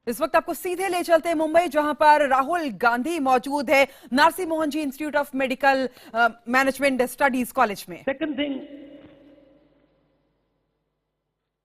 इस वक्त आपको सीधे ले चलते हैं मुंबई, जहां पर राहुल गांधी मौजूद है Narsee Monjee Institute of Medical Management Studies College में। Second thing,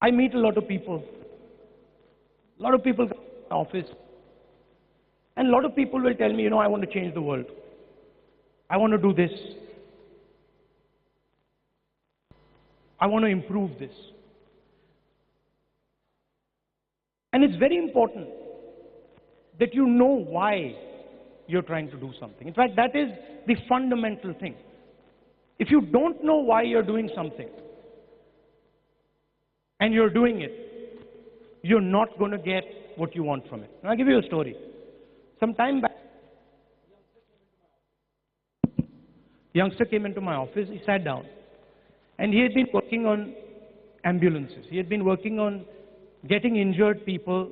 I meet a lot of people. A lot of people come to my office, and a lot of people will tell me, I want to change the world. I want to do this. I want to improve this. And it's very important that you know why you're trying to do something. In fact, that is the fundamental thing. If you don't know why you're doing something and you're doing it, you're not going to get what you want from it. And I'll give you a story. Some time back, a youngster came into my office. He sat down, and he had been working on ambulances. He had been working on getting injured people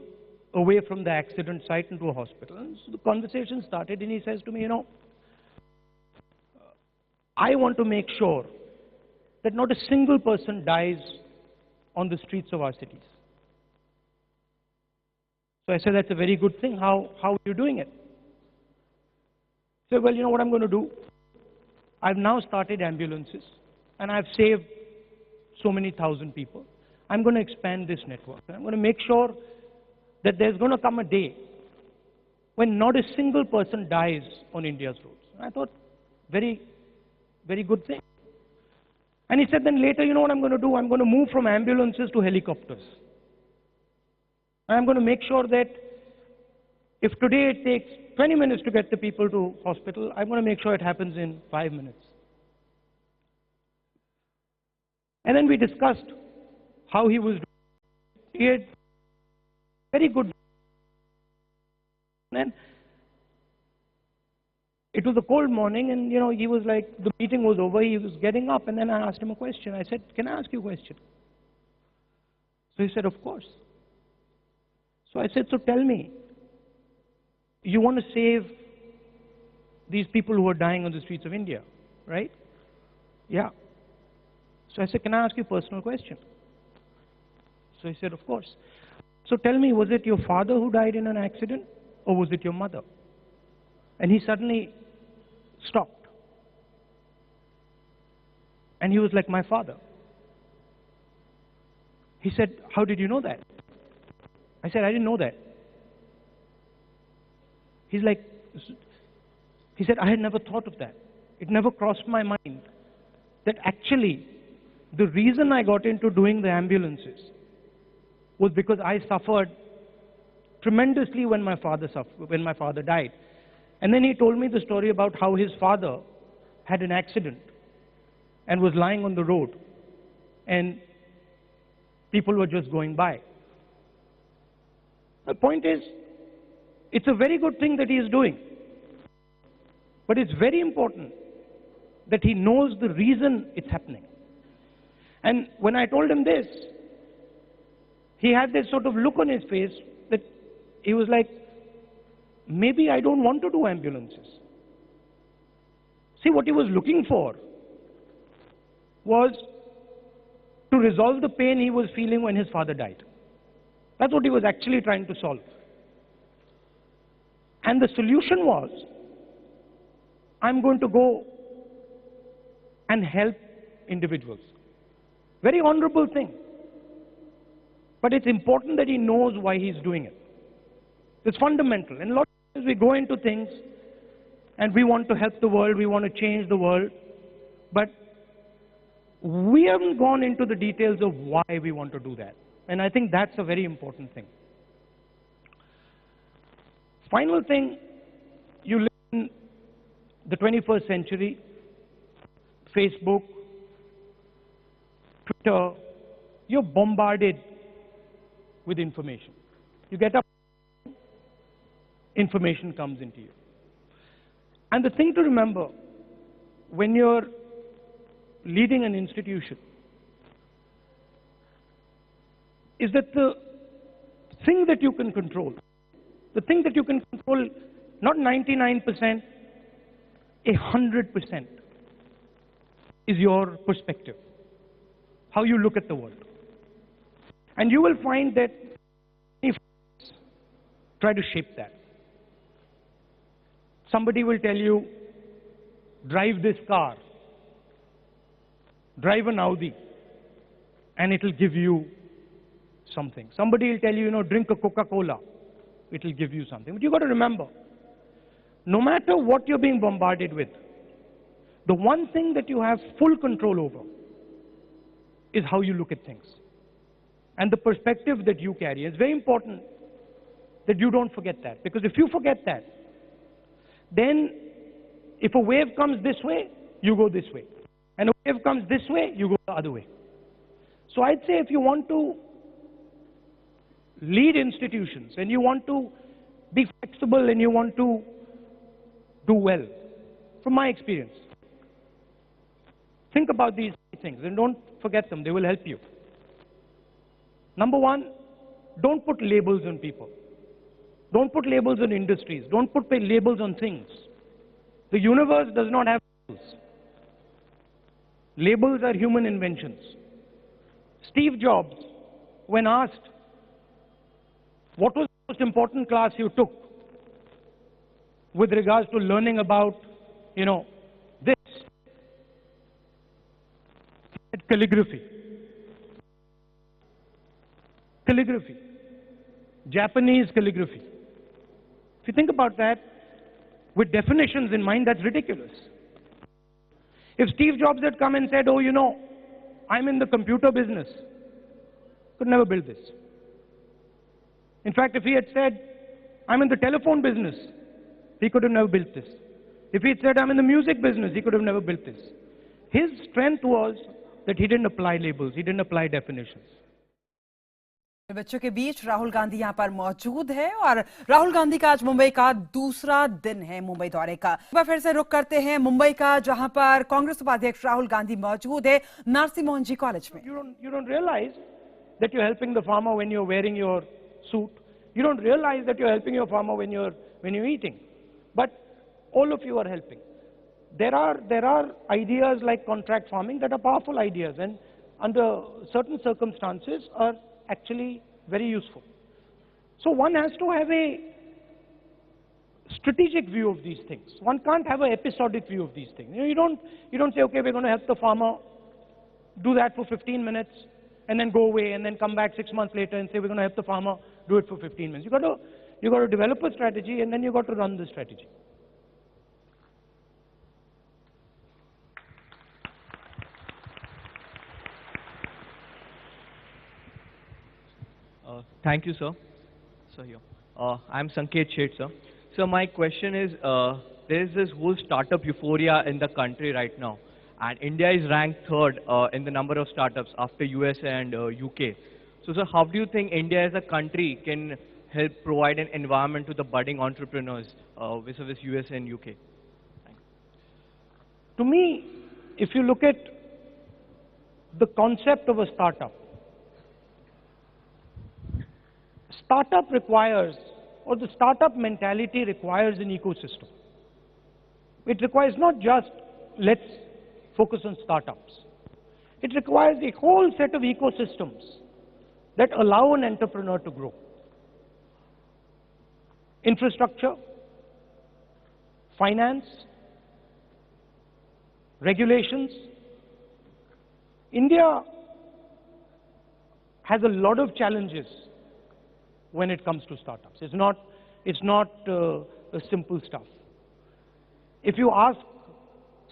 away from the accident site into a hospital. And so the conversation started, and he says to me, I want to make sure that not a single person dies on the streets of our cities. So I said, that's a very good thing. How are you doing it? He said, well, you know what I'm going to do? I've now started ambulances, and I've saved so many thousand people. I'm going to expand this network. And I'm going to make sure that there's going to come a day when not a single person dies on India's roads. And I thought, very, very good thing. And he said, then later, you know what I'm going to do? I'm going to move from ambulances to helicopters. And I'm going to make sure that if today it takes 20 minutes to get the people to hospital, I'm going to make sure it happens in 5 minutes. And then we discussed how he was doing. He had very good. And it was a cold morning, and he was like, the meeting was over, he was getting up, and then I asked him a question. I said, can I ask you a question? So he said, of course. So I said, so tell me, you want to save these people who are dying on the streets of India, right? Yeah. So I said, can I ask you a personal question? So he said, of course. So tell me, was it your father who died in an accident, or was it your mother? And he suddenly stopped. And he was like, my father. He said, how did you know that? I said, I didn't know that. He said, I had never thought of that. It never crossed my mind that actually the reason I got into doing the ambulances was because I suffered tremendously when my father died. And then he told me the story about how his father had an accident and was lying on the road, and people were just going by. The point is, it's a very good thing that he is doing, but it's very important that he knows the reason it's happening. And when I told him this, he had this sort of look on his face that he was like, maybe I don't want to do ambulances. See, what he was looking for was to resolve the pain he was feeling when his father died. That's what he was actually trying to solve. And the solution was, I'm going to go and help individuals. Very honorable thing. But it's important that he knows why he's doing it. It's fundamental. And a lot of times we go into things and we want to help the world, we want to change the world, but we haven't gone into the details of why we want to do that. And I think that's a very important thing. Final thing, you live in the 21st century, Facebook, Twitter, you're bombarded with information. You get up, information comes into you. And the thing to remember, when you're leading an institution, is that the thing that you can control, not 99%, 100%, is your perspective, how you look at the world. And you will find that try to shape that. Somebody will tell you, drive this car, drive an Audi, and it'll give you something. Somebody will tell you, drink a Coca-Cola, it'll give you something. But you've got to remember, no matter what you're being bombarded with, the one thing that you have full control over is how you look at things and the perspective that you carry. It's very important that you don't forget that, because if you forget that, then if a wave comes this way, you go this way. And a wave comes this way, you go the other way. So I'd say if you want to lead institutions and you want to be flexible and you want to do well, from my experience, think about these things and don't forget them. They will help you. Number one, don't put labels on people. Don't put labels on industries. Don't put labels on things. The universe does not have labels. Labels are human inventions. Steve Jobs, when asked what was the most important class you took with regards to learning about, this, calligraphy. Calligraphy. Japanese calligraphy. If you think about that, with definitions in mind, that's ridiculous. If Steve Jobs had come and said, I'm in the computer business, could never build this. In fact, if he had said, I'm in the telephone business, he could have never built this. If he had said, I'm in the music business, he could have never built this. His strength was that he didn't apply labels, he didn't apply definitions. बच्चों के बीच राहुल गांधी यहां पर मौजूद है और राहुल गांधी का आज मुंबई का दूसरा दिन है मुंबई दौरे का। एक बार फिर से रुक करते हैं मुंबई का, जहां पर कांग्रेस उपाध्यक्ष राहुल गांधी मौजूद है नरसी मोहन जी कॉलेज में। You don't realize that you're helping the farmer when you're wearing your suit. You don't realize that you're helping your farmer when you're eating. But all of you are helping. There are ideas like contract farming that are powerful ideas and under certain circumstances are actually very useful. So one has to have a strategic view of these things. One can't have an episodic view of these things. You don't say, okay, we're going to help the farmer, do that for 15 minutes, and then go away, and then come back 6 months later and say, we're going to help the farmer, do it for 15 minutes. You got to develop a strategy, and then you got to run the strategy. Thank you, sir. So here, I'm Sanket Sheth, sir. So my question is, there is this whole startup euphoria in the country right now, and India is ranked third in the number of startups after US and UK. So, sir, how do you think India as a country can help provide an environment to the budding entrepreneurs vis-a-vis US and UK? To me, if you look at the concept of a startup, startup requires, or the startup mentality requires an ecosystem. It requires not just, let's focus on startups. It requires a whole set of ecosystems that allow an entrepreneur to grow. Infrastructure, finance, regulations. India has a lot of challenges when it comes to startups. It's not a simple stuff. If you ask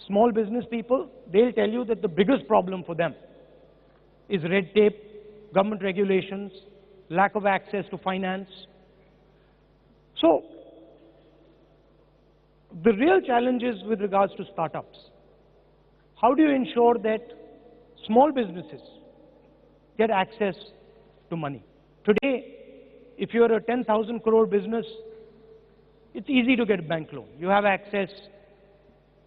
small business people, they'll tell you that the biggest problem for them is red tape, government regulations, lack of access to finance. So, the real challenge is with regards to startups. How do you ensure that small businesses get access to money? Today, if you're a 10,000 crore business, it's easy to get a bank loan. You have access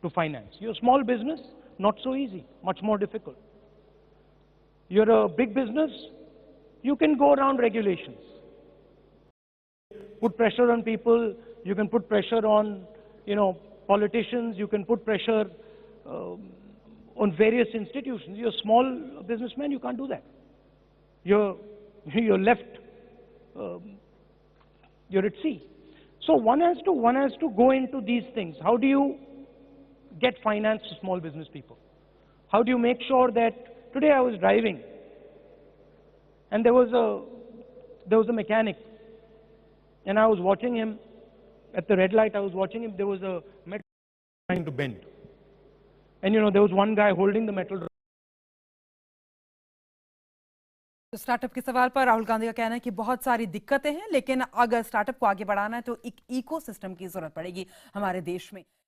to finance. You're a small business, not so easy, much more difficult. You're a big business, you can go around regulations. Put pressure on people, you can put pressure on, politicians, you can put pressure on various institutions. You're a small businessman, you can't do that. You're left you're at sea. So one has to go into these things. How do you get finance to small business people? How do you make sure that today I was driving and there was a mechanic and I was watching him at the red light. I was watching him. There was a metal trying to bend, and there was one guy holding the metal. Startup के सवाल पर राहुल गांधी का कहना है कि बहुत सारी दिक्कतें हैं, लेकिन अगर स्टार्टअप को आगे बढ़ाना है तो एक इकोसिस्टम की जरूरत पड़ेगी हमारे देश में।